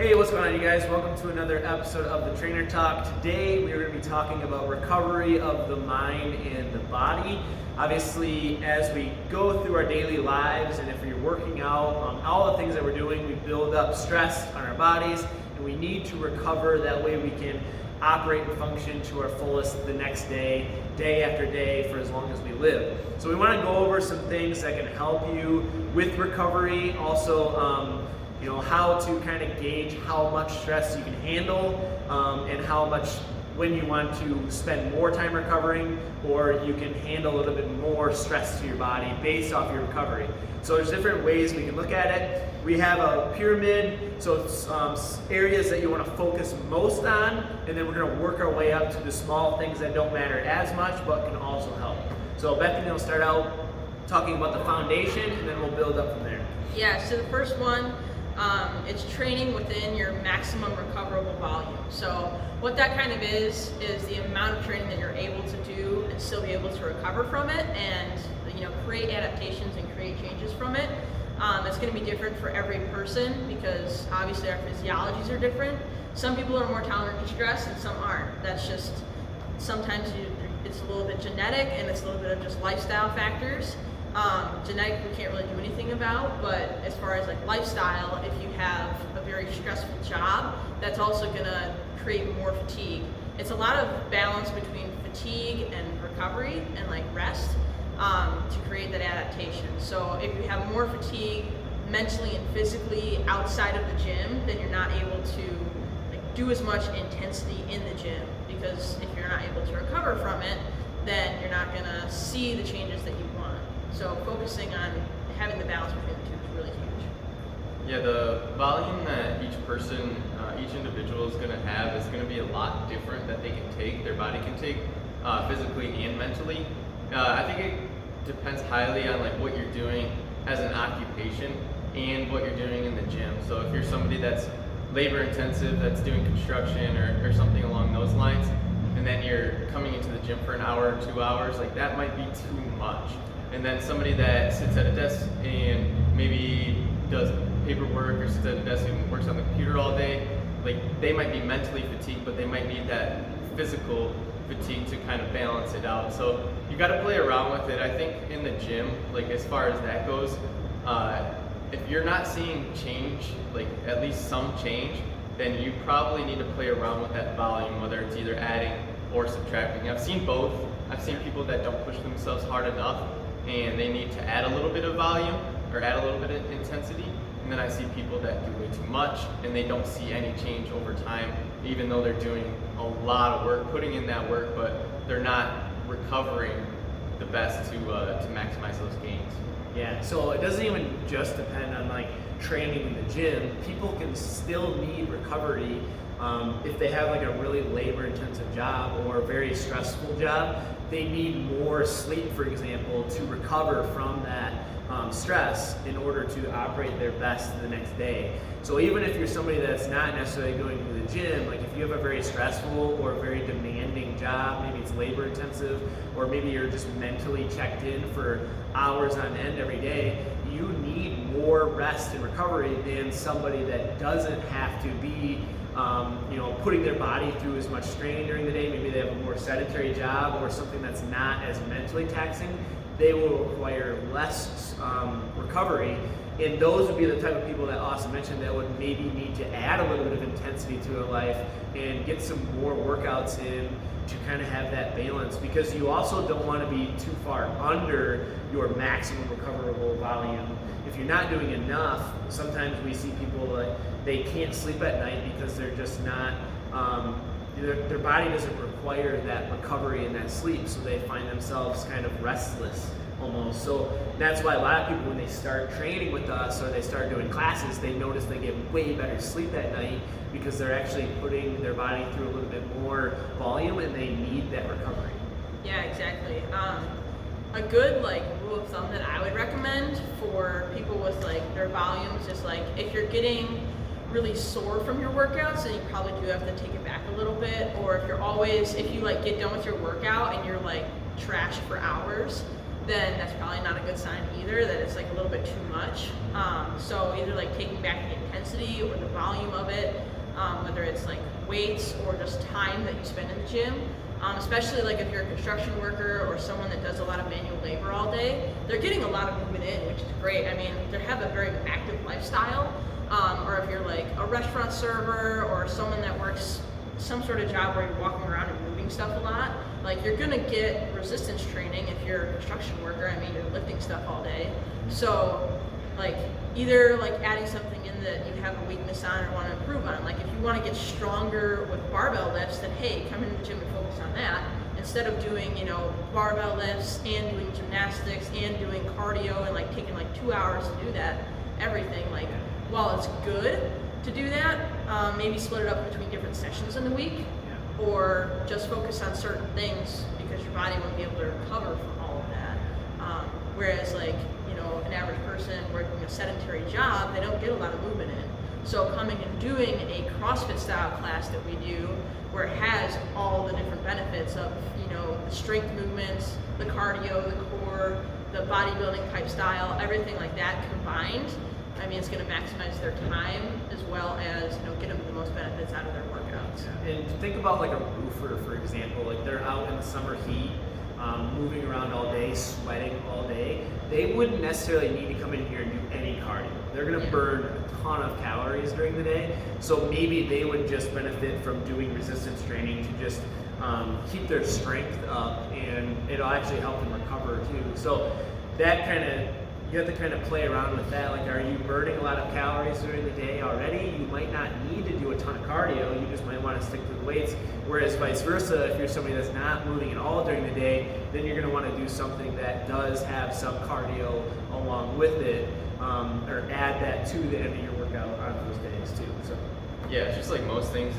Hey, what's going on, you guys? Welcome to another episode of the Trainer Talk. Today we are going to be talking about recovery of the mind and the body. Obviously, as we go through our daily lives, and if you're working out, all the things that we're doing, we build up stress on our bodies, and we need to recover. That way we can operate and function to our fullest the next day, day after day, for as long as we live. So we want to go over some things that can help you with recovery. Also, how to kind of gauge how much stress you can handle, and how much, when you want to spend more time recovering, or you can handle a little bit more stress to your body based off your recovery. So there's different ways we can look at it. We have a pyramid, so it's areas that you want to focus most on, and then we're going to work our way up to the small things that don't matter as much but can also help. So Bethany will start out talking about the foundation, and then we'll build up from there. Yeah, so the first one, it's training within your maximum recoverable volume. So what that kind of is the amount of training that you're able to do and still be able to recover from it, and create adaptations and create changes from it. It's going to be different for every person because obviously our physiologies are different. Some people are more tolerant to stress and some aren't. That's just, sometimes it's a little bit genetic and it's a little bit of just lifestyle factors. Genetic we can't really do anything about, but as far as like lifestyle, if you have a very stressful job, that's also going to create more fatigue. It's a lot of balance between fatigue and recovery and like rest to create that adaptation. So if you have more fatigue mentally and physically outside of the gym, then you're not able to do as much intensity in the gym, because if you're not able to recover from it, then you're not going to see the changes that you want. So focusing on having the balance between the two is really huge. Yeah, the volume that each person, each individual is going to have is going to be a lot different that they can take, their body can take, physically and mentally. I think it depends highly on like what you're doing as an occupation and what you're doing in the gym. So if you're somebody that's labor intensive, that's doing construction or something along those lines, and then you're coming into the gym for an hour or 2 hours, like that might be too much. And then somebody that sits at a desk and maybe does paperwork or sits at a desk and works on the computer all day, like they might be mentally fatigued, but they might need that physical fatigue to kind of balance it out. So you got to play around with it. I think in the gym, like as far as that goes, if you're not seeing change, like at least some change, then you probably need to play around with that volume, whether it's either adding or subtracting. I've seen both. I've seen people that don't push themselves hard enough and they need to add a little bit of volume or add a little bit of intensity. And then I see people that do way too much and they don't see any change over time, even though they're doing a lot of work, putting in that work, but they're not recovering the best to maximize those gains. Yeah, so it doesn't even just depend on like training in the gym. People can still need recovery if they have like a really labor intensive job or a very stressful job. They need more sleep, for example, to recover from that stress in order to operate their best the next day. So even if you're somebody that's not necessarily going to the gym, like if you have a very stressful or very demanding job, maybe it's labor intensive, or maybe you're just mentally checked in for hours on end every day, you need more rest and recovery than somebody that doesn't have to be putting their body through as much strain during the day. Maybe they have a more sedentary job or something that's not as mentally taxing. They will require less recovery, and those would be the type of people that Austin mentioned that would maybe need to add a little bit of intensity to their life and get some more workouts in to kind of have that balance, because you also don't want to be too far under your maximum recoverable volume. If you're not doing enough, sometimes we see people that they can't sleep at night because they're just not, their body doesn't require that recovery and that sleep, so they find themselves kind of restless almost. So that's why a lot of people, when they start training with us or they start doing classes, they notice they get way better sleep at night because they're actually putting their body through a little bit more volume and they need that recovery. Yeah, exactly. A good rule of thumb that I would recommend for people with their volumes is if you're getting really sore from your workouts, then you probably do have to take it back a little bit. Or if you get done with your workout and you're trash for hours, then that's probably not a good sign either, that it's a little bit too much. So either taking back the intensity or the volume of it, whether it's like weights or just time that you spend in the gym. Especially like if you're a construction worker or someone that does a lot of manual labor all day, they're getting a lot of movement in, which is great. I mean, they have a very active lifestyle. Or if you're like a restaurant server or someone that works some sort of job where you're walking around and moving stuff a lot, like you're gonna get resistance training if you're a construction worker. I mean, you're lifting stuff all day. So like either like adding something in that you have a weakness on or want to improve on. Like if you want to get stronger with barbell lifts, then hey, come into the gym and focus on that. Instead of doing, you know, barbell lifts and doing gymnastics and doing cardio and like taking like 2 hours to do that, everything, like while it's good to do that, maybe split it up between different sessions in the week, or just focus on certain things because your body won't be able to recover from all of that. Whereas like, you know, an average person working a sedentary job, they don't get a lot of movement in. So coming and doing a CrossFit style class that we do, where it has all the different benefits of, you know, the strength movements, the cardio, the core, the bodybuilding type style, everything like that combined, I mean, it's going to maximize their time as well as, you know, get them the most benefits out of their workouts. And think about like a roofer, for example. Like they're out in the summer heat, moving around all day, sweating all day. They wouldn't necessarily need to come in here and do any cardio. They're going to burn a ton of calories during the day. So maybe they would just benefit from doing resistance training to just keep their strength up, and it'll actually help them recover too. So that kind of, you have to kind of play around with that. Like, are you burning a lot of calories during the day already? You might not need to do a ton of cardio. You just might want to stick to the weights. Whereas vice versa, if you're somebody that's not moving at all during the day, then you're going to want to do something that does have some cardio along with it, or add that to the end of your workout on those days too. So yeah, it's just like most things,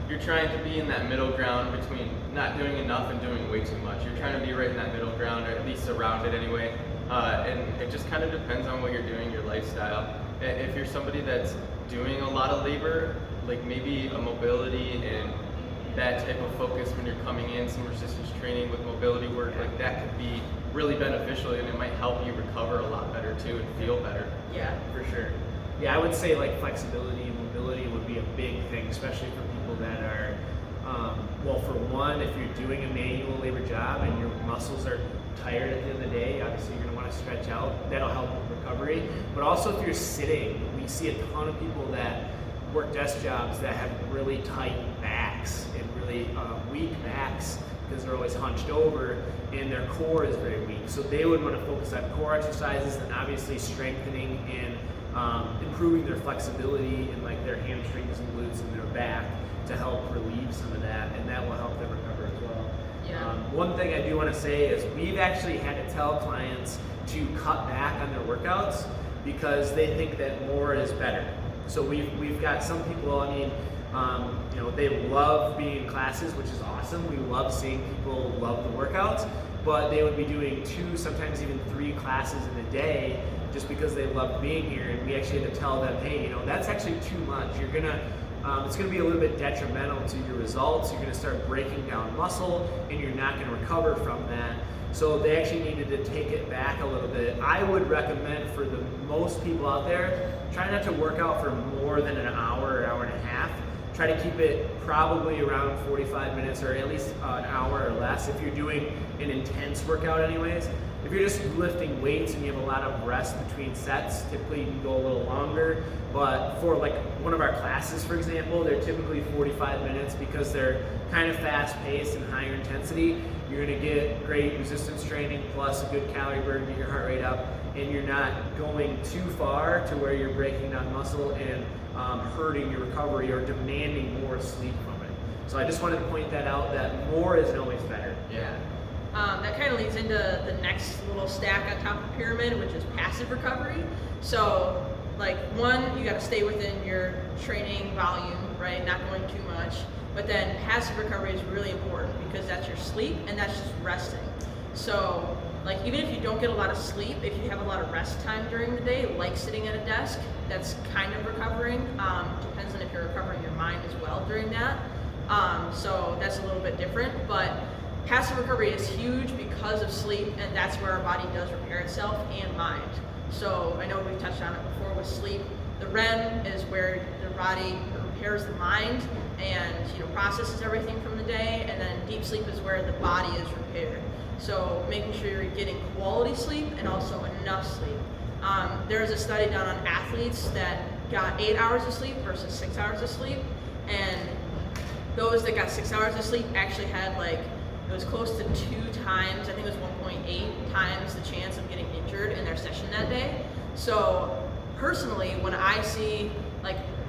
you're trying to be in that middle ground between not doing enough and doing way too much. You're trying to be right in that middle ground, or at least around it anyway. And it just kind of depends on what you're doing, your lifestyle. If you're somebody that's doing a lot of labor, like maybe a mobility and that type of focus when you're coming in, some resistance training with mobility work, like that could be really beneficial, and it might help you recover a lot better too and feel better. yeah, for sure. Yeah, I would say like flexibility and mobility would be a big thing, especially for people that are, well, for one, if you're doing a manual labor job and your muscles are tired at the end of the day, obviously you're going to want to stretch out. That'll help with recovery. But also if you're sitting, we see a ton of people that work desk jobs that have really tight backs and really weak backs because they're always hunched over and their core is very weak. So they would want to focus on core exercises and obviously strengthening and improving their flexibility in like their hamstrings and glutes and their back to help relieve some of that, and that will help them recover as well. Yeah. One thing I do want to say is we've actually had to tell clients to cut back on their workouts because they think that more is better. So we've got some people, I mean, you know, they love being in classes, which is awesome. We love seeing people love the workouts, but they would be doing 2, sometimes even 3 classes in a day just because they love being here. And we actually had to tell them, hey, you know, that's actually too much. You're gonna, it's gonna be a little bit detrimental to your results. You're gonna start breaking down muscle and you're not gonna recover from that. So they actually needed to take it back a little bit. I would recommend for the most people out there, try not to work out for more than an hour or hour and a half. Try to keep it probably around 45 minutes or at least an hour or less if you're doing an intense workout anyways. If you're just lifting weights and you have a lot of rest between sets, typically you can go a little longer. But for like one of our classes, for example, they're typically 45 minutes because they're kind of fast paced and higher intensity. You're gonna get great resistance training plus a good calorie burn, get your heart rate up, and you're not going too far to where you're breaking down muscle and hurting your recovery or demanding more sleep from it. So I just wanted to point that out, that more isn't always better. Yeah. That kind of leads into the next little stack on top of the pyramid, which is passive recovery. So, like, one, you got to stay within your training volume, right? Not going too much. But then passive recovery is really important because that's your sleep and that's just resting. So, like, even if you don't get a lot of sleep, if you have a lot of rest time during the day, like sitting at a desk, that's kind of recovering. Depends on if you're recovering your mind as well during that. So that's a little bit different. But passive recovery is huge because of sleep, and that's where our body does repair itself and mind. So I know we've touched on it before with sleep. The REM is where the body repairs the mind and processes everything from the day, and then deep sleep is where the body is repaired. So making sure you're getting quality sleep and also enough sleep. There was a study done on athletes that got 8 hours of sleep versus 6 hours of sleep, and those that got 6 hours of sleep actually had it was close to 2 times, I think it was 1.8 times the chance of getting injured in their session that day. So personally, when I see,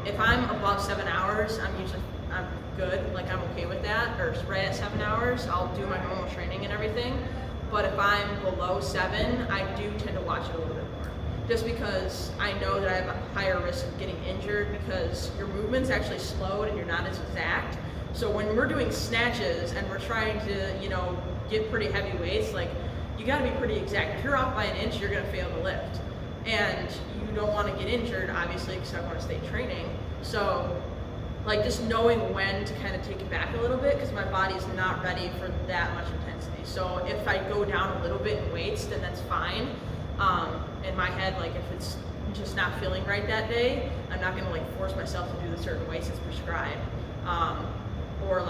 if I'm above 7 hours, I'm good, I'm okay with that, or right at 7 hours, I'll do my normal training and everything. But if I'm below 7, I do tend to watch it a little bit more. Just because I know that I have a higher risk of getting injured because your movement's actually slowed and you're not as exact. So when we're doing snatches and we're trying to, get pretty heavy weights, you gotta be pretty exact. If you're off by an inch, you're gonna fail to lift. And you don't wanna get injured, obviously, because I wanna stay training. So, just knowing when to kind of take it back a little bit, because my body's not ready for that much intensity. So if I go down a little bit in weights, then that's fine. In my head, if it's just not feeling right that day, I'm not gonna force myself to do the certain weights that's prescribed. Or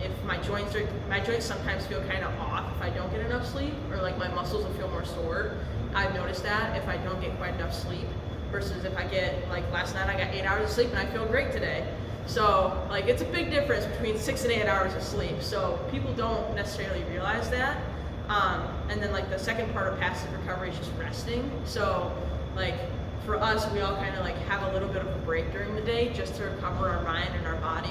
if my joints sometimes feel kind of off if I don't get enough sleep, or my muscles will feel more sore. I've noticed that if I don't get quite enough sleep versus if I get, last night I got 8 hours of sleep and I feel great today. So it's a big difference between 6 and 8 hours of sleep. So people don't necessarily realize that. And then the second part of passive recovery is just resting. So for us, we all kind of have a little bit of a break during the day just to recover our mind and our body.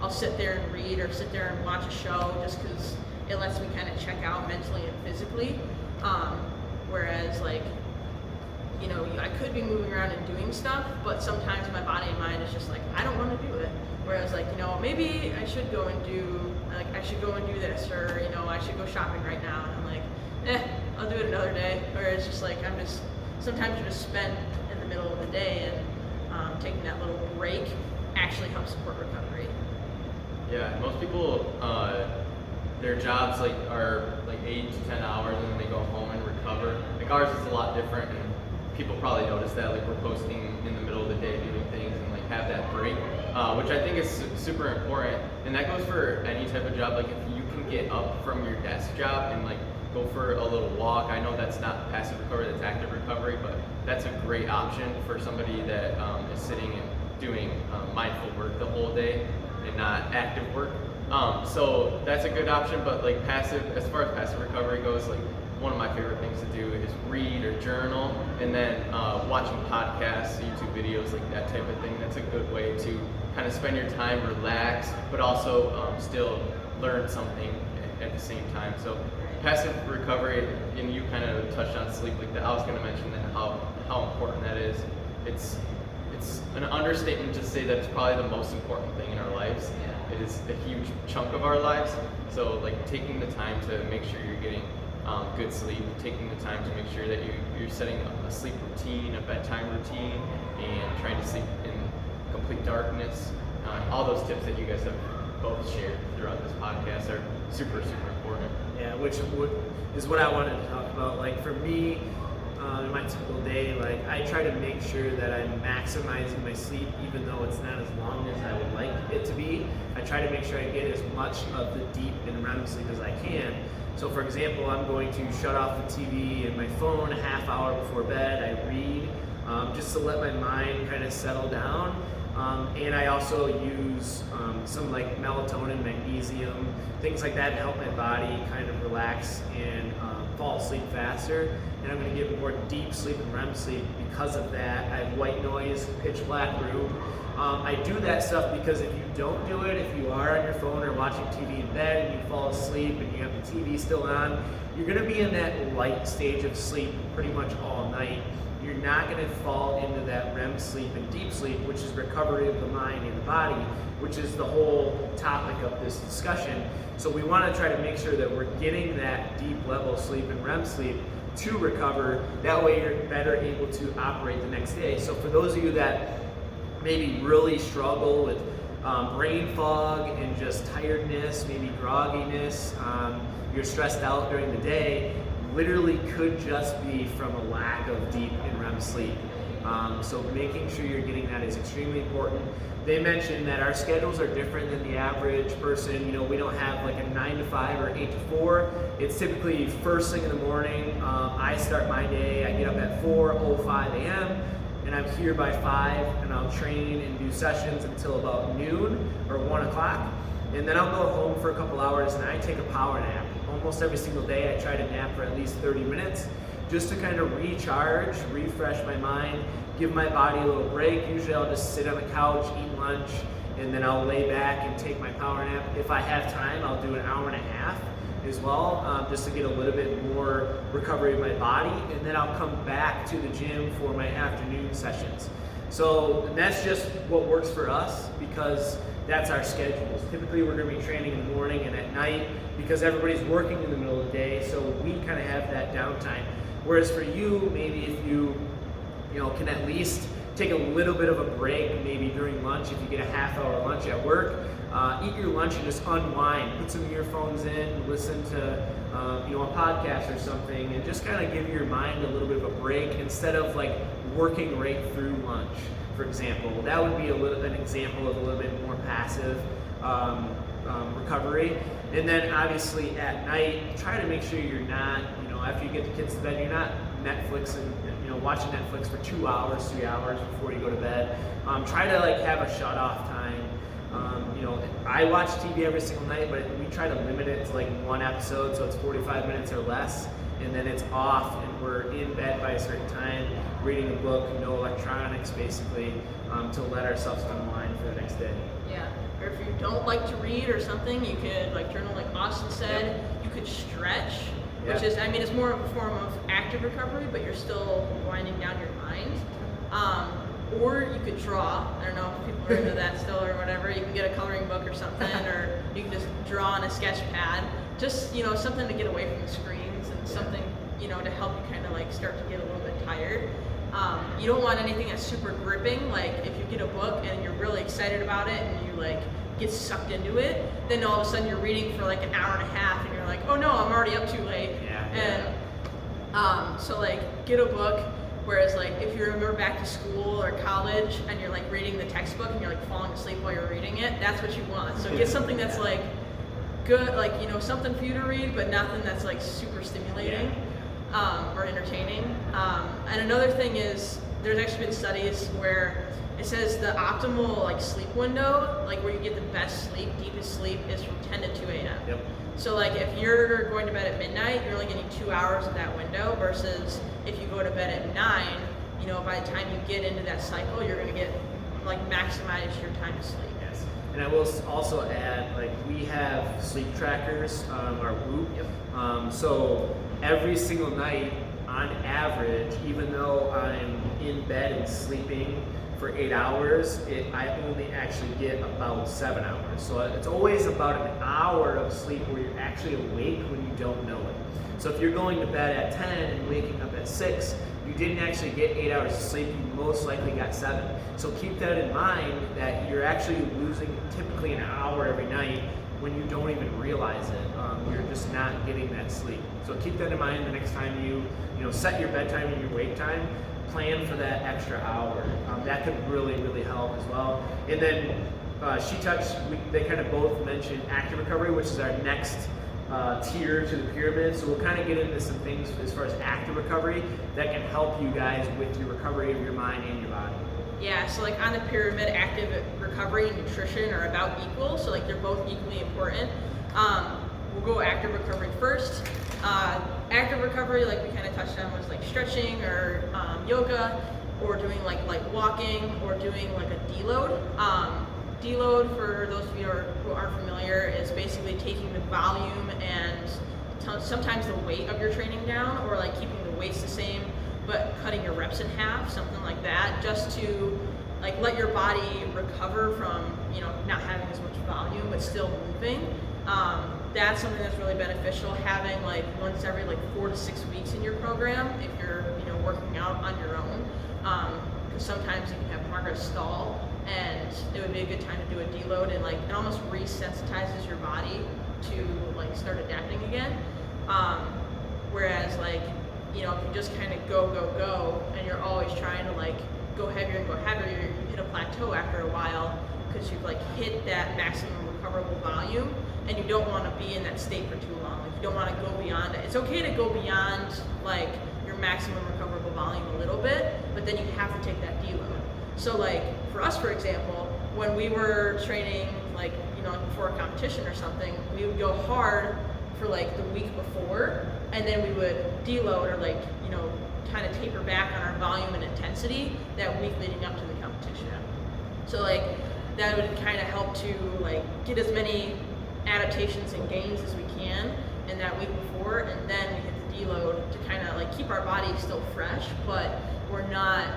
I'll sit there and read or sit there and watch a show just because it lets me kind of check out mentally and physically. Whereas I could be moving around and doing stuff, but sometimes my body and mind is just I don't want to do it. Whereas maybe I should go and do this, or I should go shopping right now, and I'm I'll do it another day. Or it's just sometimes you're just spent in the middle of the day, and taking that little break actually helps support recovery. Yeah, most people, their jobs are 8 to 10 hours, and then they go home and recover. Ours is a lot different, and people probably notice that we're posting in the middle of the day doing things and have that break, which I think is super important. And that goes for any type of job. If you can get up from your desk job and go for a little walk. I know that's not passive recovery, that's active recovery, but that's a great option for somebody that is sitting and doing mindful work the whole day and not active work. So that's a good option, but passive, as far as passive recovery goes, one of my favorite things to do is read or journal, and then watching podcasts, YouTube videos, that type of thing. That's a good way to kind of spend your time, relax, but also still learn something at the same time. So passive recovery, and you kind of touched on sleep that. I was going to mention that, how important that is. It's an understatement to say that it's probably the most important thing in our lives. It is a huge chunk of our lives. So taking the time to make sure you're getting good sleep, taking the time to make sure that you're setting a sleep routine, a bedtime routine, and trying to sleep in complete darkness. All those tips that you guys have both shared throughout this podcast are super, super important. Yeah, which is what I wanted to talk about. For me, in my typical day, I try to make sure that I'm maximizing my sleep, even though it's not as long as I would like it to be. I try to make sure I get as much of the deep and REM sleep as I can. So for example, I'm going to shut off the TV and my phone a half hour before bed. I read, just to let my mind kind of settle down. And I also use some melatonin, magnesium, things like that to help my body kind of relax and fall asleep faster. And I'm going to get more deep sleep and REM sleep because of that. I have white noise, pitch black room. I do that stuff because if you don't do it, if you are on your phone or watching TV in bed and you fall asleep and you have the TV still on, you're going to be in that light stage of sleep pretty much all night. You're not going to fall into that REM sleep and deep sleep, which is recovery of the mind and the body, which is the whole topic of this discussion. So we want to try to make sure that we're getting that deep level of sleep and REM sleep to recover. That way you're better able to operate the next day. So for those of you that maybe really struggle with brain fog and just tiredness, maybe grogginess, you're stressed out during the day, literally could just be from a lack of deep and REM sleep. So making sure you're getting that is extremely important. They mentioned that our schedules are different than the average person. You know, we don't have like a 9 to 5 or 8 to 4. It's typically first thing in the morning. I start my day, I get up at 4:05 a.m. and I'm here by 5, and I'll train and do sessions until about noon or 1 o'clock. And then I'll go home for a couple hours and I take a power nap. Almost every single day I try to nap for at least 30 minutes just to kind of recharge, refresh my mind, give my body a little break. Usually I'll just sit on the couch, eat lunch, and then I'll lay back and take my power nap. If I have time, I'll do an hour and a half as well, just to get a little bit more recovery of my body, and then I'll come back to the gym for my afternoon sessions. So that's just what works for us because that's our schedules. Typically we're going to be training in the morning and at night because everybody's working in the middle of the day, so we kind of have that downtime. Whereas for you, maybe if you can at least take a little bit of a break, maybe during lunch, if you get a half-hour lunch at work, eat your lunch and just unwind. Put some earphones in, listen to a podcast or something, and just kind of give your mind a little bit of a break instead of like working right through lunch, for example. That would be an example of a little bit more passive recovery. And then obviously at night, try to make sure you're not, after you get the kids to bed, you're not Netflix and watching Netflix for 2 hours, 3 hours before you go to bed. Try to like have a shut off time. I watch TV every single night, but we try to limit it to like one episode, so it's 45 minutes or less, and then it's off, and we're in bed by a certain time, reading a book, no electronics, basically, to let ourselves unwind for the next day. Yeah, or if you don't like to read or something, you could like journal, like Austin said. Yep. You could stretch, Yep. which is, it's more of a form of active recovery, but you're still winding down your mind. Or you could draw. I don't know if people are into that still or whatever. You can get a coloring book or something, or you can just draw on a sketch pad. Just, something to get away from the screens and something, to help you kind of like start to get a little bit tired. You don't want anything that's super gripping. Like if you get a book and you're really excited about it and you like get sucked into it, then all of a sudden you're reading for like an hour and a half and you're like, oh no, I'm already up too late. Yeah. And so like get a book. Whereas like if you remember back to school or college and you're like reading the textbook and you're like falling asleep while you're reading it, that's what you want. So get something that's like good, like something for you to read, but nothing that's like super stimulating or entertaining. And another thing is there's actually been studies where it says the optimal like sleep window, like where you get the best sleep, deepest sleep, is from 10 to 2 a.m. Yep. So like if you're going to bed at midnight, you're only getting 2 hours of that window versus if you go to bed at 9, by the time you get into that cycle, you're going to get like maximize your time to sleep. Yes. And I will also add, like we have sleep trackers, our Whoop. Yep. So every single night, on average, even though I'm in bed and sleeping for 8 hours, I only actually get about 7 hours. So it's always about an hour of sleep where you're actually awake when you don't know it. So if you're going to bed at 10 and waking up at 6, you didn't actually get 8 hours of sleep, you most likely got 7. So keep that in mind that you're actually losing typically an hour every night when you don't even realize it. You're just not getting that sleep. So keep that in mind the next time you set your bedtime and your wake time. Plan for that extra hour. That could really, really help as well. And then they kind of both mentioned active recovery, which is our next tier to the pyramid. So we'll kind of get into some things as far as active recovery that can help you guys with your recovery of your mind and your body. Yeah, so like on the pyramid, active recovery and nutrition are about equal. So like they're both equally important. We'll go active recovery first. Active recovery, like we kind of touched on, was like stretching or yoga, or doing like walking, or doing like a deload. Deload, for those of you who aren't familiar, is basically taking the volume and sometimes the weight of your training down, or like keeping the weights the same but cutting your reps in half, something like that, just to like let your body recover from not having as much volume but still moving. That's something that's really beneficial, having like once every like 4 to 6 weeks in your program if you're working out on your own, because sometimes you can have progress stall, and it would be a good time to do a deload, and like it almost resensitizes your body to like start adapting again. Whereas like you know, if you just kind of go, and you're always trying to like go heavier and go heavier, you hit a plateau after a while because you've like hit that maximum recoverable volume, and you don't want to be in that state for too long. Like you don't want to go beyond it. It's okay to go beyond like your maximum recoverable volume a little bit, but then you have to take that deload. So like for us, for example, when we were training, like, you know, before a competition or something, we would go hard for like the week before, and then we would deload or like, you know, kind of taper back on our volume and intensity that week leading up to the competition. So like that would kind of help to like get as many adaptations and gains as we can in that week before, and then we hit the deload to kind of like keep our body still fresh, but we're not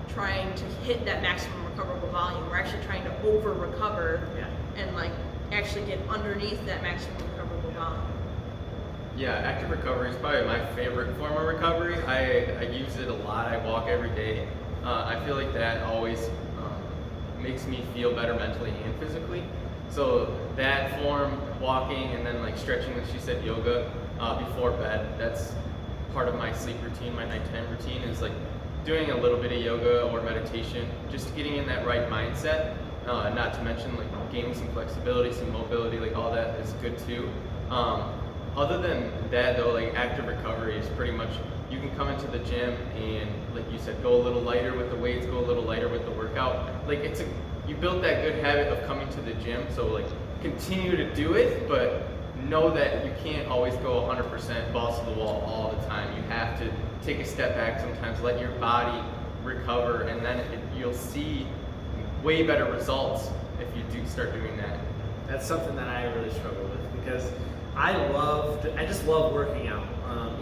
trying to hit that maximum recoverable volume. We're actually trying to over recover and like actually get underneath that maximum recoverable volume. Yeah, active recovery is probably my favorite form of recovery. I use it a lot. I walk every day. I feel like that always makes me feel better mentally and physically. So that form, walking, and then like stretching, like she said, yoga before bed, that's part of my sleep routine, my nighttime routine, is like doing a little bit of yoga or meditation, just getting in that right mindset. Not to mention like gaining some flexibility, some mobility, like all that is good too. Other than that though, like active recovery is pretty much, you can come into the gym and like you said, go a little lighter with the weights, go a little lighter with the workout. Like you build that good habit of coming to the gym, so like continue to do it, but know that you can't always go 100% balls to the wall all the time. You have to take a step back sometimes, let your body recover, and then you'll see way better results if you do start doing that. That's something that I really struggle with, because I just love working out.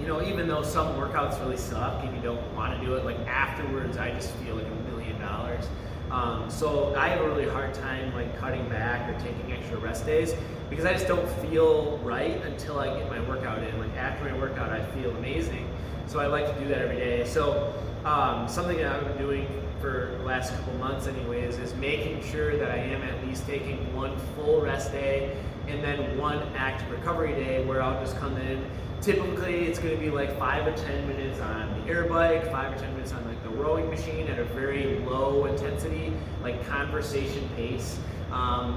You know, even though some workouts really suck and you don't want to do it, like afterwards I just feel like $1 million. So I have a really hard time like cutting back or taking extra rest days, because I just don't feel right until I get my workout in. Like after my workout I feel amazing. So I like to do that every day. So something that I've been doing for the last couple months anyways is making sure that I am at least taking one full rest day and then one active recovery day where I'll just come in. Typically it's going to be like 5 or 10 minutes on the air bike, 5 or 10 minutes on like the rowing machine at a very low intensity, like conversation pace.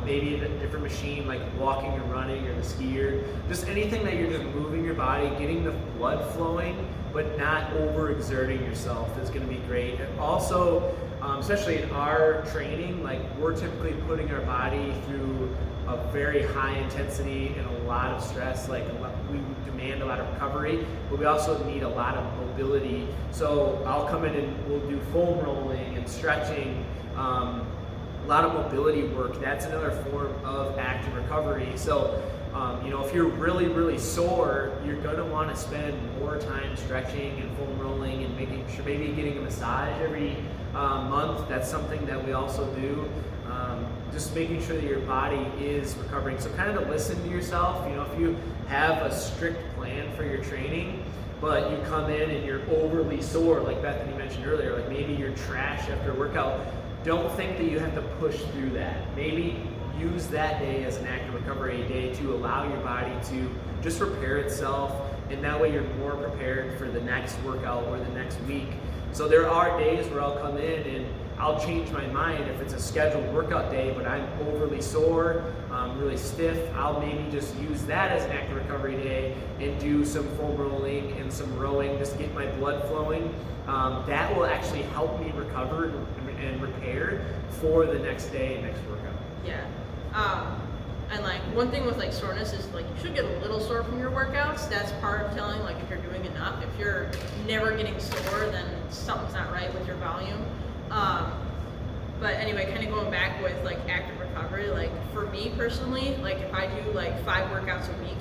Maybe a different machine like walking or running or the skier. Just anything that you're just moving your body, getting the blood flowing, but not overexerting yourself is going to be great. And also, especially in our training, like we're typically putting our body through a very high intensity and a lot of stress. Like we demand a lot of recovery, but we also need a lot of mobility. So I'll come in and we'll do foam rolling and stretching, a lot of mobility work. That's another form of active recovery. So you know, if you're really, really sore, you're gonna wanna spend more time stretching and foam rolling and making sure, maybe getting a massage every month. That's something that we also do. Just making sure that your body is recovering. So kind of to listen to yourself. You know, if you have a strict plan for your training, but you come in and you're overly sore, like Bethany mentioned earlier, like maybe you're trash after a workout, don't think that you have to push through that. Maybe use that day as an active recovery day to allow your body to just repair itself, and that way you're more prepared for the next workout or the next week. So there are days where I'll come in and I'll change my mind if it's a scheduled workout day, but I'm overly sore, really stiff. I'll maybe just use that as an active recovery day and do some foam rolling and some rowing, just get my blood flowing. That will actually help me recover and repair for the next day, next workout. Yeah. And like one thing with like soreness is like you should get a little sore from your workouts. That's part of telling like if you're doing enough. If you're never getting sore, then something's not right with your volume. But anyway, kind of going back with like active recovery, like for me personally, like if I do like 5 workouts a week,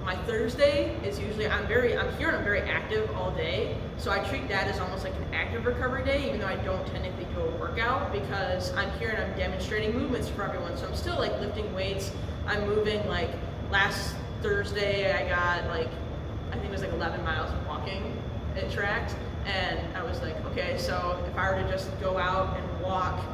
my Thursday is usually, I'm here and I'm very active all day. So I treat that as almost like an active recovery day, even though I don't technically do a workout, because I'm here and I'm demonstrating movements for everyone. So I'm still like lifting weights. I'm moving. Like last Thursday, I got like, I think it was like 11 miles of walking it tracked. And I was like, okay, so if I were to just go out and walk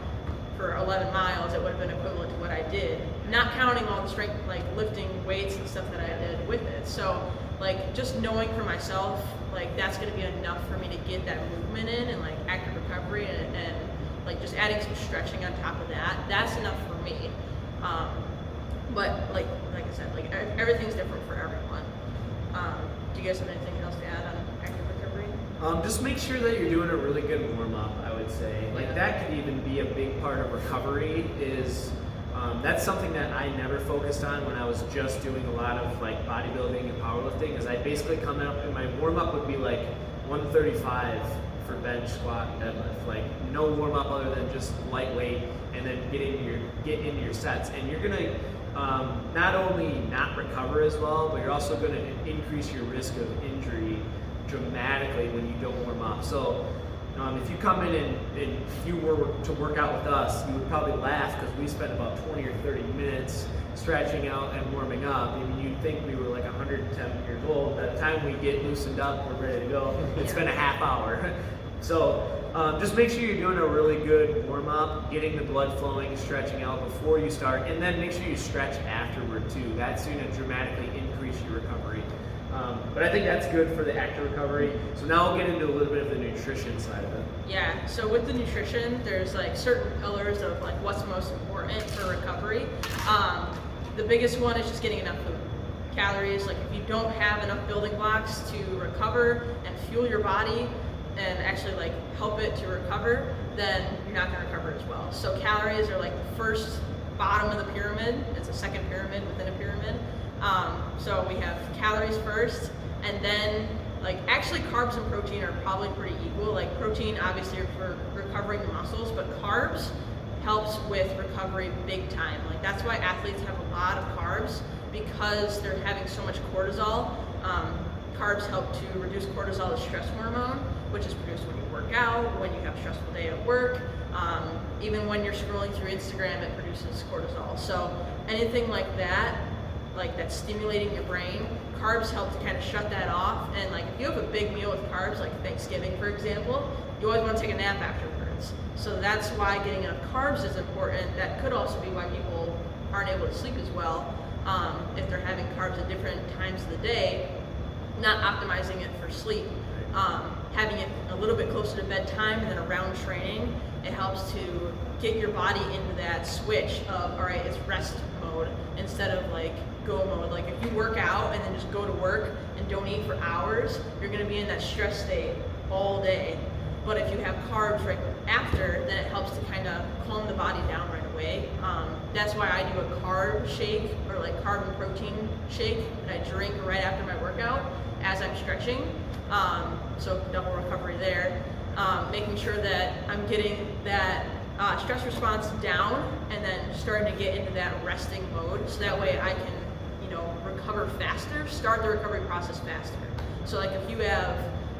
for 11 miles, it would have been equivalent to what I did, not counting all the strength, like lifting weights and stuff that I did with it. So like just knowing for myself, like that's going to be enough for me to get that movement in and like active recovery and like just adding some stretching on top of that, that's enough for me. But like I said, like everything's different for everyone. Do you guys have anything else to add on active recovery? Just make sure that you're doing a really good warm up, I would say. Like that could even be a big part of recovery is, that's something that I never focused on when I was just doing a lot of like bodybuilding and powerlifting, is I basically come up and my warm up would be like 135 for bench, squat, and deadlift. Like no warm up other than just lightweight, and then get into your sets. And you're gonna not only not recover as well, but you're also gonna increase your risk of injury dramatically when you don't warm up. So if you come in and if you were to work out with us, you would probably laugh because we spent about 20 or 30 minutes stretching out and warming up. I mean, you'd think we were like 110 years old. By the time we get loosened up, we're ready to go. It's been a half hour. So just make sure you're doing a really good warm up, getting the blood flowing, stretching out before you start, and then make sure you stretch afterward too. That's going to dramatically increase your recovery. But I think that's good for the active recovery. So now we'll get into a little bit of the nutrition side of it. Yeah, so with the nutrition, there's like certain pillars of like what's most important for recovery. The biggest one is just getting enough food. Calories, like if you don't have enough building blocks to recover and fuel your body and actually like help it to recover, then you're not gonna recover as well. So calories are like the first bottom of the pyramid. It's a second pyramid within a pyramid. So we have calories first, and then like actually carbs and protein are probably pretty equal. Like protein obviously for recovering the muscles, but carbs helps with recovery big time. Like that's why athletes have a lot of carbs, because they're having so much cortisol. Carbs help to reduce cortisol, the stress hormone, which is produced when you work out, when you have a stressful day at work. Even when you're scrolling through Instagram, it produces cortisol. So anything like that, like that's stimulating your brain, carbs help to kind of shut that off. And like if you have a big meal with carbs, like Thanksgiving for example, you always want to take a nap afterwards. So that's why getting enough carbs is important. That could also be why people aren't able to sleep as well, if they're having carbs at different times of the day, not optimizing it for sleep. Having it a little bit closer to bedtime and then around training, it helps to get your body into that switch of, all right, it's rest mode instead of like go mode. Like if you work out and then just go to work and don't eat for hours, you're gonna be in that stress state all day. But if you have carbs right after, then it helps to kind of calm the body down right away. That's why I do a carb shake, or like carb and protein shake that I drink right after my workout as I'm stretching. So double recovery there. Making sure that I'm getting that stress response down and then starting to get into that resting mode, so that way I can, recover faster, start the recovery process faster. So like if you have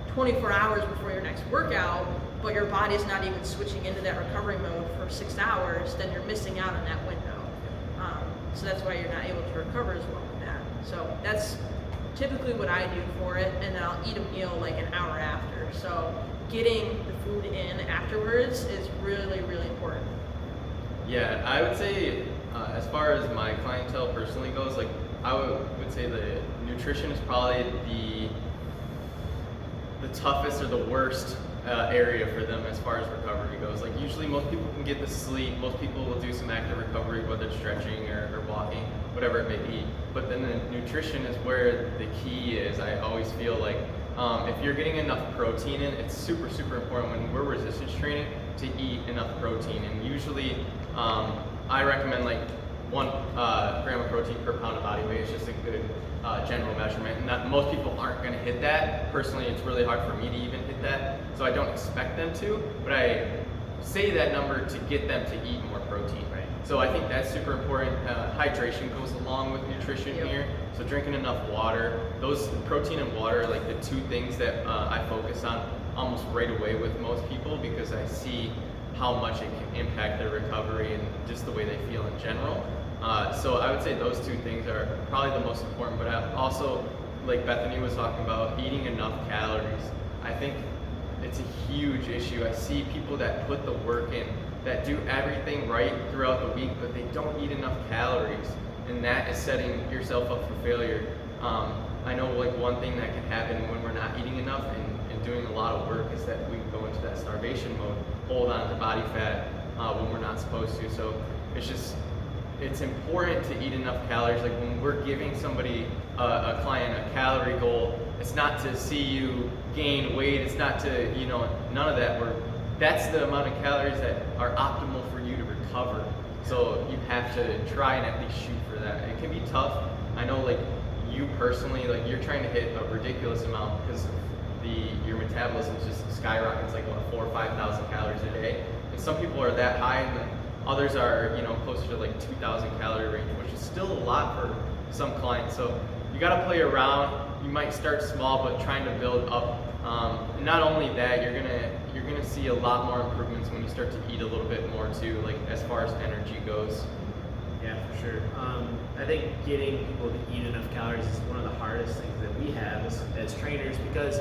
24 hours before your next workout, but your body's not even switching into that recovery mode for 6 hours, then you're missing out on that window. So that's why you're not able to recover as well with that. So that's typically what I do for it, and then I'll eat a meal like an hour after. So getting the food in afterwards is really, really important. Yeah, I would say as far as my clientele personally goes, like I would say the nutrition is probably the toughest or the worst area for them as far as recovery goes. Like usually most people can get the sleep, most people will do some active recovery, whether it's stretching or walking, whatever it may be. But then the nutrition is where the key is. I always feel like if you're getting enough protein in, it's super, super important when we're resistance training to eat enough protein. And usually I recommend like 1 gram of protein per pound of body weight. It's just a good general measurement, and that most people aren't going to hit that. Personally, it's really hard for me to even hit that, so I don't expect them to, but I say that number to get them to eat more protein. Right. So I think that's super important. Hydration goes along with nutrition here, so drinking enough water. Those protein and water are like the 2 things that I focus on almost right away with most people, because I see how much it can impact their recovery and just the way they feel in general. So I would say those 2 things are probably the most important, but I also, like Bethany was talking about, eating enough calories. I think it's a huge issue. I see people that put the work in, that do everything right throughout the week, but they don't eat enough calories, and that is setting yourself up for failure. I know like one thing that can happen when we're not eating enough and doing a lot of work is that we go into that starvation mode, hold on to body fat when we're not supposed to. So it's important to eat enough calories. Like when we're giving somebody, a client, a calorie goal, it's not to see you gain weight. It's not to, none of that. That's the amount of calories that are optimal for you to recover. So you have to try and at least shoot for that. It can be tough. I know like you personally, like you're trying to hit a ridiculous amount because your metabolism is just skyrockets, like what, 4,000 or 5,000 calories a day. And some people are that high, and then others are, closer to like 2,000 calorie range, which is still a lot for some clients. So you got to play around. You might start small, but trying to build up. And not only that, you're gonna see a lot more improvements when you start to eat a little bit more too, like as far as energy goes. Yeah, for sure. I think getting people to eat enough calories is one of the hardest things that we have as trainers, because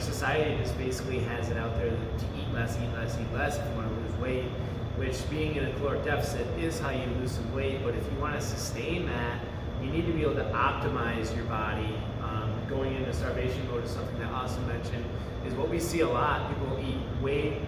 society just basically has it out there to eat less if you want to lose weight, which being in a caloric deficit is how you lose some weight. But if you want to sustain that, you need to be able to optimize your body. Going into starvation mode is something that Austin mentioned, is what we see a lot. People eat way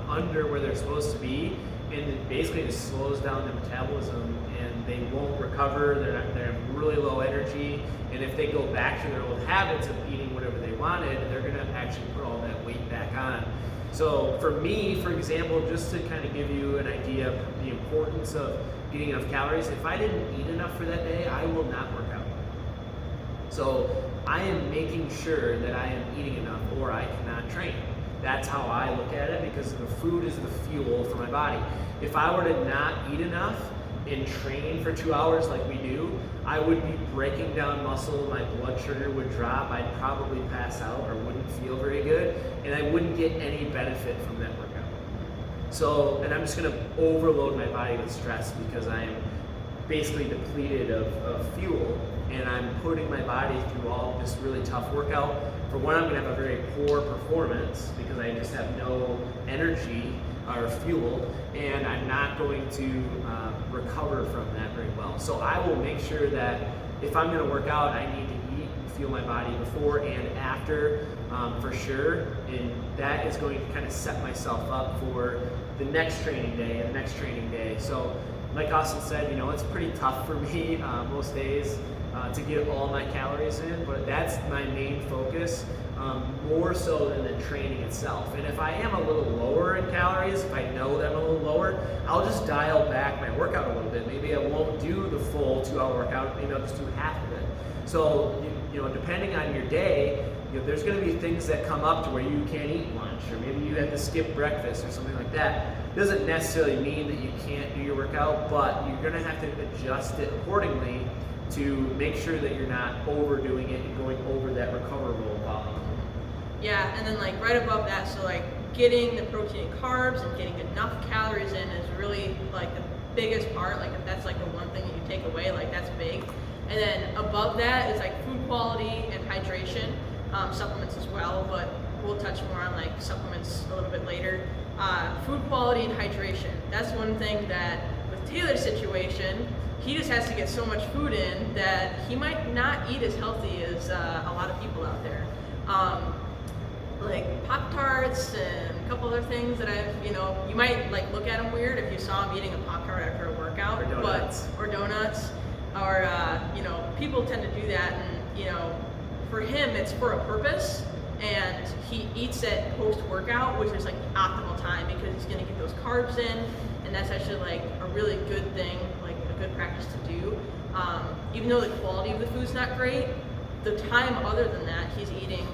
under where they're supposed to be, and it basically just slows down their metabolism, and they won't recover. They're really low energy, and if they go back to their old habits of eating whatever they wanted, they're going to actually put all that weight back on. So for me, for example, just to kind of give you an idea of the importance of getting enough calories, if I didn't eat enough for that day, I will not work out. So I am making sure that I am eating enough, or I cannot train. That's how I look at it, because the food is the fuel for my body. If I were to not eat enough and train for 2 hours like we do, I would be breaking down muscle, my blood sugar would drop, I'd probably pass out or wouldn't feel very good, and I wouldn't get any benefit from that workout. So, and I'm just gonna overload my body with stress because I am basically depleted of fuel, and I'm putting my body through all this really tough workout. For one, I'm gonna have a very poor performance because I just have no energy or fuel, and I'm not going to recover from that very well. So I will make sure that if I'm gonna work out, I need to eat and feel my body before and after, for sure, and that is going to kind of set myself up for the next training day and the next training day. So like Austin said, it's pretty tough for me most days to get all my calories in, but that's my main focus, more so than the training itself. And if I am a little lower in calories, if I know that I'm a little lower, I'll just dial back my workout a little bit. Maybe I won't do the full 2-hour workout, maybe I'll just do half of it. So, depending on your day, there's going to be things that come up to where you can't eat lunch, or maybe you have to skip breakfast or something like that. It doesn't necessarily mean that you can't do your workout, but you're going to have to adjust it accordingly to make sure that you're not overdoing it and going over that recoverable volume. Yeah, and then like right above that, so like getting the protein and carbs and getting enough calories in is really like the biggest part. Like if that's like the one thing that you take away, like that's big. And then above that is like food quality and hydration, supplements as well, but we'll touch more on like supplements a little bit later. Food quality and hydration. That's one thing that with Taylor's situation, he just has to get so much food in that he might not eat as healthy as a lot of people out there. Like Pop-Tarts and a couple other things that you might like look at him weird if you saw him eating a Pop-Tart after a workout. Or donuts. Or people tend to do that, and for him it's for a purpose, and he eats it post-workout, which is like the optimal time because he's gonna get those carbs in, and that's actually like a really good thing, like a good practice to do. Even though the quality of the food's not great, the time other than that, he's eating,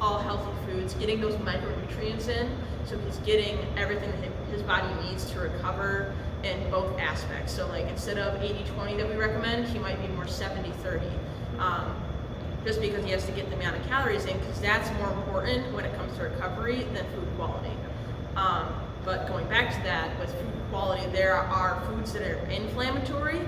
all healthy foods, getting those micronutrients in, so he's getting everything that his body needs to recover in both aspects. So like instead of 80-20 that we recommend, he might be more 70-30. Just because he has to get the amount of calories in, because that's more important when it comes to recovery than food quality. But going back to that, with food quality, there are foods that are inflammatory,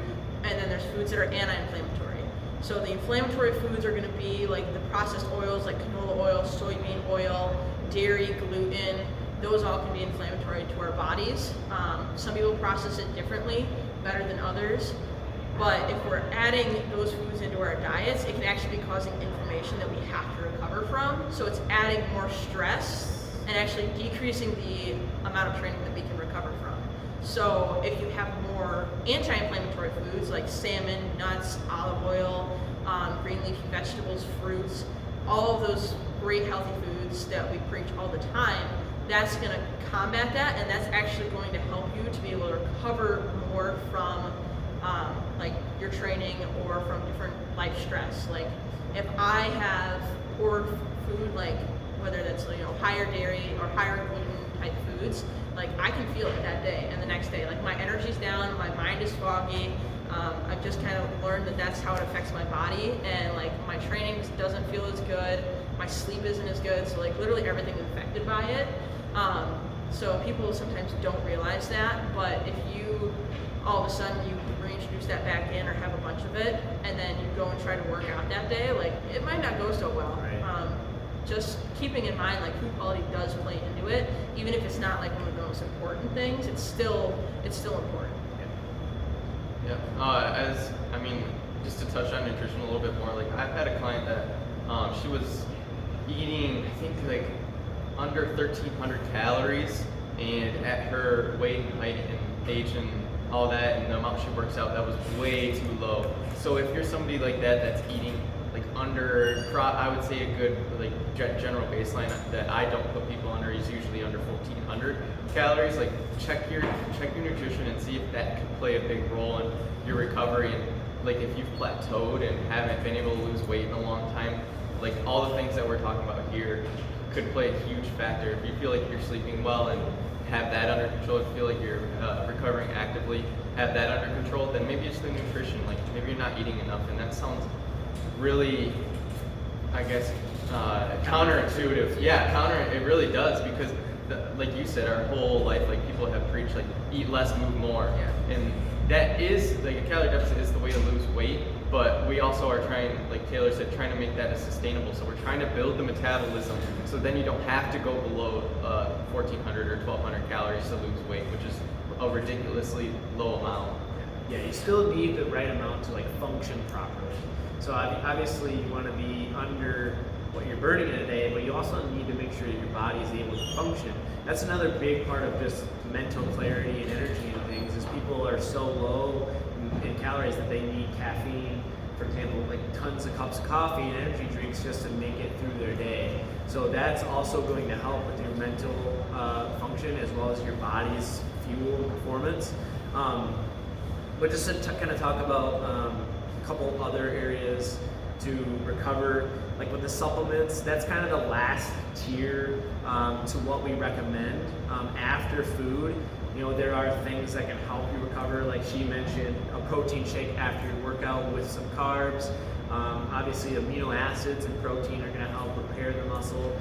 and then there's foods that are anti-inflammatory. So the inflammatory foods are going to be like the processed oils, like canola oil, soybean oil, dairy, gluten. Those all can be inflammatory to our bodies. Some people process it differently, better than others. But if we're adding those foods into our diets, it can actually be causing inflammation that we have to recover from. So it's adding more stress and actually decreasing the amount of training that we can recover from. So if you have more anti-inflammatory foods like salmon, nuts, olive oil, green leafy vegetables, fruits, all of those great healthy foods that we preach all the time, that's going to combat that, and that's actually going to help you to be able to recover more from like your training or from different life stress. Like if I have poor food, like whether that's higher dairy or higher gluten type foods, like I can feel it that day and the next day. Like my energy's down, my mind is foggy. I've just kind of learned that that's how it affects my body, and like my training doesn't feel as good, my sleep isn't as good, so like literally everything is affected by it. So people sometimes don't realize that, but if you all of a sudden you reintroduce that back in or have a bunch of it, and then you go and try to work out that day, like it might not go so well. Right. Just keeping in mind like food quality does play into it, even if it's not like one of the most important things, it's still important. Yeah. Just to touch on nutrition a little bit more, like I've had a client that she was eating, I think, like under 1,300 calories, and at her weight and height and age and all that, and the amount she works out, that was way too low. So if you're somebody like that that's eating like under, I would say a good like general baseline that I don't put people under is usually under 1,400 calories. Like check your nutrition and see if that could play a big role in your recovery. And like if you've plateaued and haven't been able to lose weight in a long time, like all the things that we're talking about here could play a huge factor. If you feel like you're sleeping well and have that under control, if you feel like you're recovering actively, have that under control, then maybe it's the nutrition. Like maybe you're not eating enough, and that sounds really, I guess, counterintuitive. Yeah, it really does, because like you said, our whole life, like people have preached like eat less, move more. Yeah. And that is, like a calorie deficit is the way to lose weight, but we also are trying, like Taylor said, trying to make that as sustainable. So we're trying to build the metabolism so then you don't have to go below 1,400 or 1,200 calories to lose weight, which is a ridiculously low amount. Yeah, you still need the right amount to like function properly. So obviously you want to be under what you're burning in a day, but you also need to make sure that your body is able to function. That's another big part of just mental clarity and energy and things, is people are so low in calories that they need caffeine, for example, like tons of cups of coffee and energy drinks just to make it through their day. So that's also going to help with your mental function as well as your body's fuel performance. But just to kind of talk about a couple other areas to recover, like with the supplements, that's kind of the last tier to what we recommend after food. There are things that can help you recover, like she mentioned, a protein shake after your workout with some carbs. Obviously, amino acids and protein are going to help repair the muscle.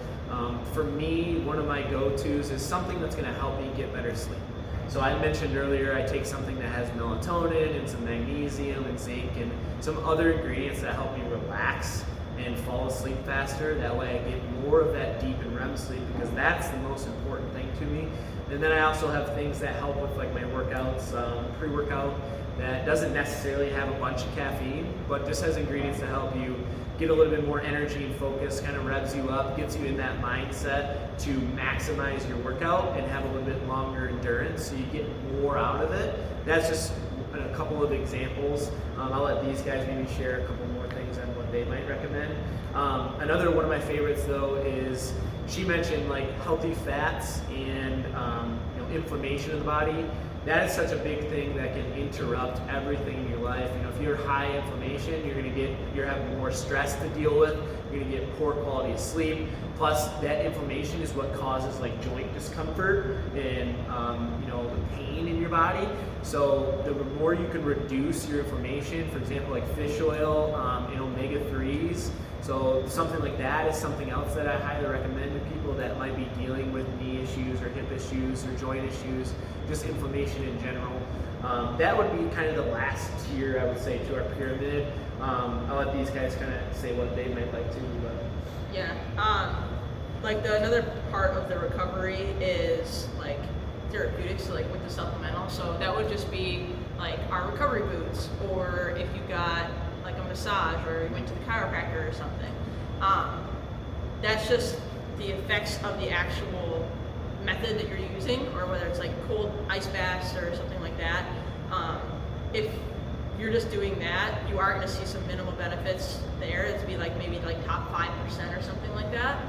For me, one of my go-tos is something that's going to help me get better sleep. So I mentioned earlier, I take something that has melatonin and some magnesium and zinc and some other ingredients that help me relax and fall asleep faster. That way I get more of that deep and REM sleep, because that's the most important thing to me. And then I also have things that help with like my workouts, pre-workout, that doesn't necessarily have a bunch of caffeine, but just has ingredients to help you get a little bit more energy and focus, kind of revs you up, gets you in that mindset to maximize your workout and have a little bit longer endurance so you get more out of it. That's just a couple of examples. I'll let these guys maybe share a couple more things on what they might recommend. Another one of my favorites though is, she mentioned like healthy fats and inflammation of the body. That is such a big thing that can interrupt everything in your life. If you're high inflammation, you're having more stress to deal with. You're gonna get poor quality of sleep. Plus, that inflammation is what causes like joint discomfort and the pain in your body. So the more you can reduce your inflammation, for example, like fish oil and omega-3s. So something like that is something else that I highly recommend to people that might be dealing with knee issues or hip issues or joint issues, just inflammation in general. That would be kind of the last tier, I would say, to our pyramid. I'll let these guys kind of say what they might like to. Yeah. Another part of the recovery is like therapeutics, so like with the supplemental. So that would just be like our recovery boots, or if you got like a massage or you went to the chiropractor or something. That's just the effects of the actual method that you're using, or whether it's like cold ice baths or something like that. If you're just doing that, you are going to see some minimal benefits there. It'd be like maybe like top 5% or something like that.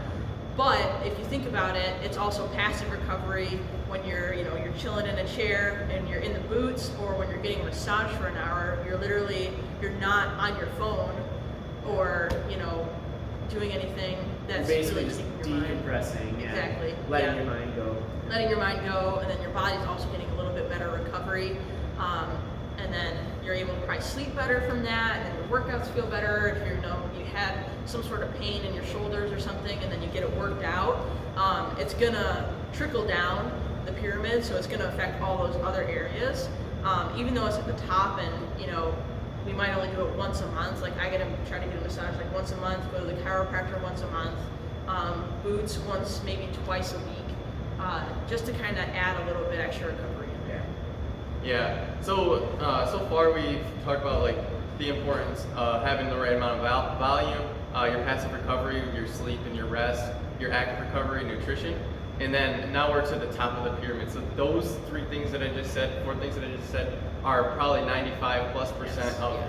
But if you think about it, it's also passive recovery when you're chilling in a chair and you're in the boots, or when you're getting a massage for an hour. You're not on your phone or doing anything that's You're basically really just taking your mind. decompressing. Yeah. Exactly. Letting your mind go. Letting your mind go, and then your body's also getting a little bit better recovery. And then you're able to probably sleep better from that, and then your workouts feel better. If you had some sort of pain in your shoulders or something, and then you get it worked out, it's gonna trickle down the pyramid, so it's gonna affect all those other areas. Even though it's at the top, and we might only do it once a month. Like I try to get a massage like once a month, go to the chiropractor once a month, boots once, maybe twice a week, just to kind of add a little bit extra recovery in there. Yeah. So far we've talked about like the importance of having the right amount of volume, your passive recovery, your sleep and your rest, your active recovery, nutrition, and then now we're to the top of the pyramid. So those four things that I just said, are probably 95+% of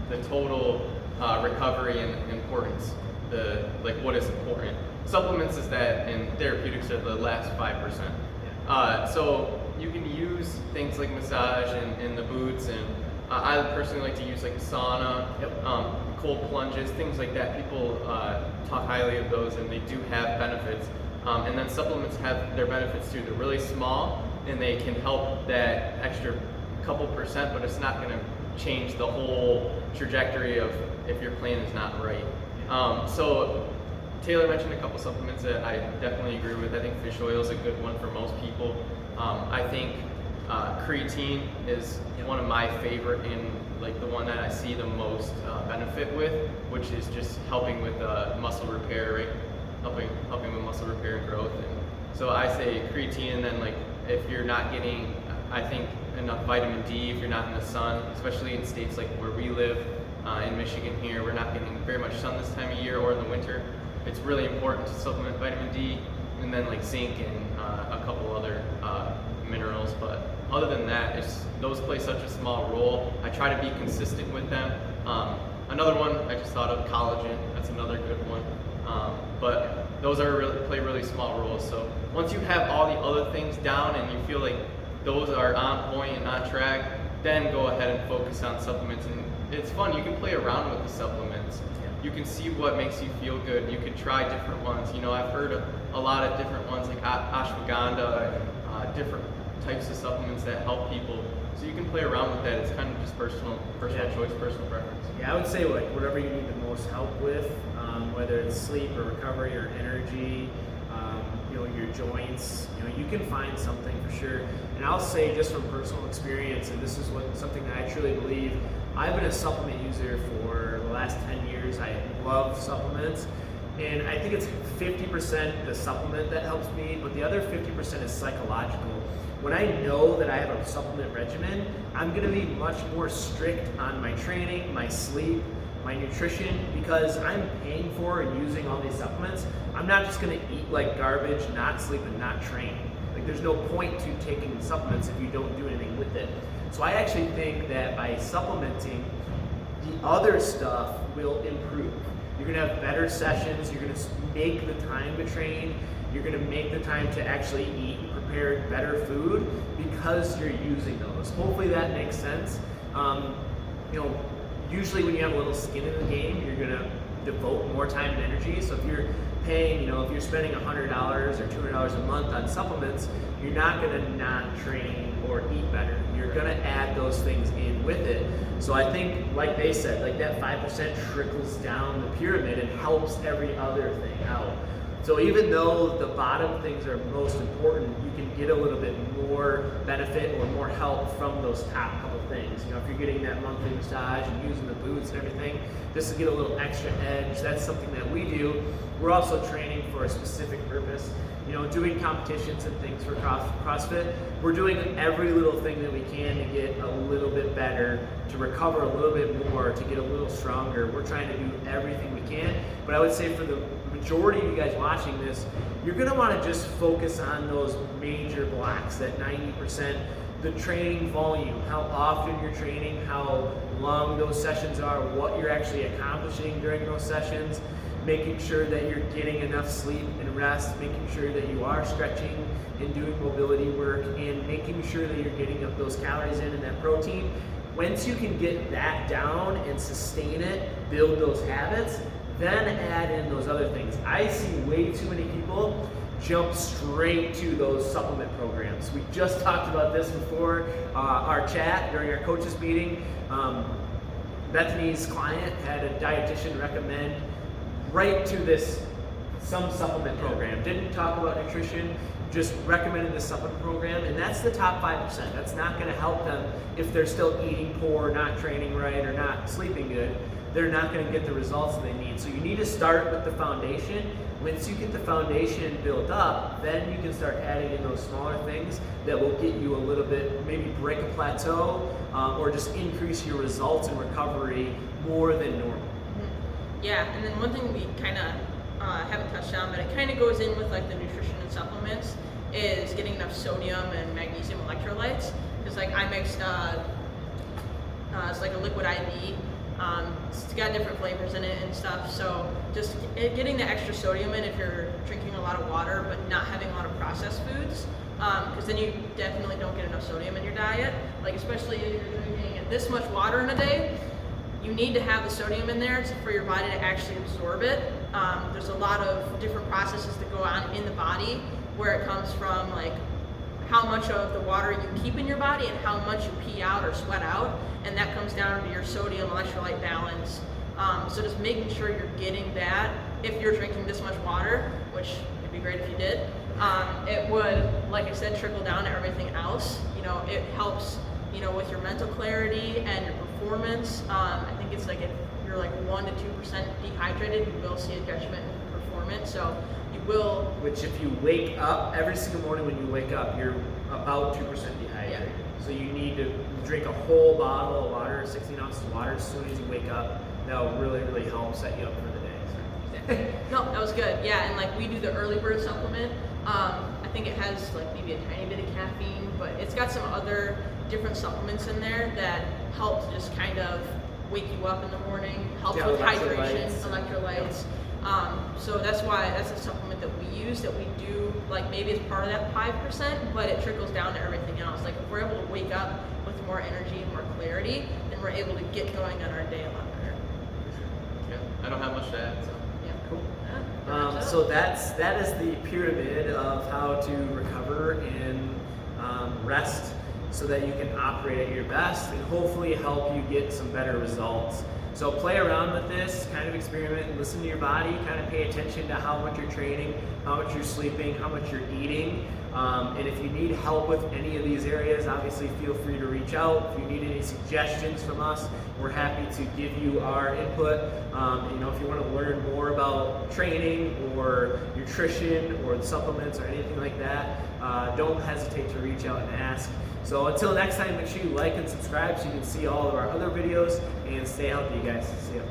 the total recovery and importance. What is important. Supplements is that, and therapeutics are the last 5%. So you can use things like massage and the boots, and I personally like to use like a sauna, cold plunges, things like that. People talk highly of those, and they do have benefits. And then supplements have their benefits too. They're really small, and they can help that extra couple percent, but it's not going to change the whole trajectory of if your plan is not right. So Taylor mentioned a couple supplements that I definitely agree with. I think fish oil is a good one for most people. I think creatine is one of my favorite, and like the one that I see the most benefit with, which is just helping with muscle repair, right? Helping with muscle repair and growth. And so I say creatine, and then like if you're not getting, I think, enough vitamin D, if you're not in the sun, especially in states like where we live, in Michigan here, we're not getting very much sun this time of year or in the winter. It's really important to supplement vitamin D, and then like zinc and a couple other minerals. But other than that, those play such a small role. I try to be consistent with them. Another one I just thought of, collagen. That's another good one. But those play really small roles. So once you have all the other things down and you feel like those are on point and on track, then go ahead and focus on supplements. And it's fun. You can play around with the supplements. You can see what makes you feel good. You can try different ones. I've heard of a lot of different ones like ashwagandha and different types of supplements that help people. So you can play around with that. It's kind of just personal choice, personal preference. Yeah, I would say like whatever you need the most help with, whether it's sleep or recovery or energy, your joints, you can find something for sure. And I'll say just from personal experience, and this is something that I truly believe, I've been a supplement user for the last 10 years. I love supplements, and I think it's 50% the supplement that helps me, but the other 50% is psychological. When I know that I have a supplement regimen, I'm gonna be much more strict on my training, my sleep, my nutrition, because I'm paying for and using all these supplements. I'm not just gonna eat like garbage, not sleep, and not train. Like there's no point to taking supplements if you don't do anything with it. So I actually think that by supplementing, the other stuff will improve. You're gonna have better sessions, you're gonna make the time to train, you're gonna make the time to actually eat and prepare better food because you're using those. Hopefully that makes sense. Usually when you have a little skin in the game, you're gonna devote more time and energy. So if you're paying, if you're spending $100 or $200 a month on supplements, you're not gonna not train or eat better. You're gonna add those things in with it. So I think, like they said, like that 5% trickles down the pyramid and helps every other thing out. So even though the bottom things are most important, you can get a little bit more benefit or more help from those top couple things. You know, if you're getting that monthly massage and using the boots and everything, just to get a little extra edge, that's something that we do. We're also training for a specific purpose. You know, doing competitions and things for CrossFit, we're doing every little thing that we can to get a little bit better, to recover a little bit more, to get a little stronger. We're trying to do everything we can, but I would say for the majority of you guys watching this, you're gonna wanna just focus on those major blocks, that 90%, the training volume, how often you're training, how long those sessions are, what you're actually accomplishing during those sessions, making sure that you're getting enough sleep and rest, making sure that you are stretching and doing mobility work, and making sure that you're getting up those calories in and that protein. Once you can get that down and sustain it, build those habits, then add in those other things. I see way too many people jump straight to those supplement programs. We just talked about this before our chat during our coaches meeting. Bethany's client had a dietitian recommend right to this, some supplement program. Didn't talk about nutrition, just recommended the supplement program, and that's the top 5%. That's not gonna help them if they're still eating poor, not training right, or not sleeping good. They're not gonna get the results that they need. So you need to start with the foundation. Once you get the foundation built up, then you can start adding in those smaller things that will get you a little bit, maybe break a plateau, or just increase your results and recovery more than normal. Yeah, and then one thing we kind of haven't touched on, but it kind of goes in with like the nutrition and supplements, is getting enough sodium and magnesium electrolytes. Because like I mixed, it's like a liquid IV. It's got different flavors in it and stuff. So just getting the extra sodium in if you're drinking a lot of water, but not having a lot of processed foods, because then you definitely don't get enough sodium in your diet. Like especially if you're drinking this much water in a day, you need to have the sodium in there for your body to actually absorb it. There's a lot of different processes that go on in the body where it comes from, like how much of the water you keep in your body and how much you pee out or sweat out, and that comes down to your sodium electrolyte balance. So just making sure you're getting that. If you're drinking this much water, which would be great if you did, it would, like I said, trickle down to everything else. You know, it helps, you know, with your mental clarity and your performance. I think it's like if you're like 1 to 2% dehydrated, you will see a detriment in performance. So you will. Which if you wake up, every single morning when you wake up, you're about 2% dehydrated. Yeah. So you need to drink a whole bottle of water, 16 ounces of water as soon as you wake up. That will really, really help set you up for the day. So. No, that was good. Yeah, and like we do the early bird supplement. I think it has like maybe a tiny bit of caffeine, but it's got some other different supplements in there that help to just kind of wake you up in the morning, helps with hydration, electrolytes. So that's why that's a supplement that we use, that we do like maybe as part of that 5%, but it trickles down to everything else. Like if we're able to wake up with more energy and more clarity, then we're able to get going on our day a lot better. Yeah, I don't have much to add. So. Yeah, cool. So that is the pyramid of how to recover and rest, so that you can operate at your best and hopefully help you get some better results. So play around with this, kind of experiment, and listen to your body, kind of pay attention to how much you're training, how much you're sleeping, how much you're eating. And if you need help with any of these areas, obviously feel free to reach out. If you need any suggestions from us, we're happy to give you our input. You know, if you want to learn more about training or nutrition or supplements or anything like that, don't hesitate to reach out and ask. So until next time, make sure you like and subscribe so you can see all of our other videos, and stay healthy, you guys. See ya.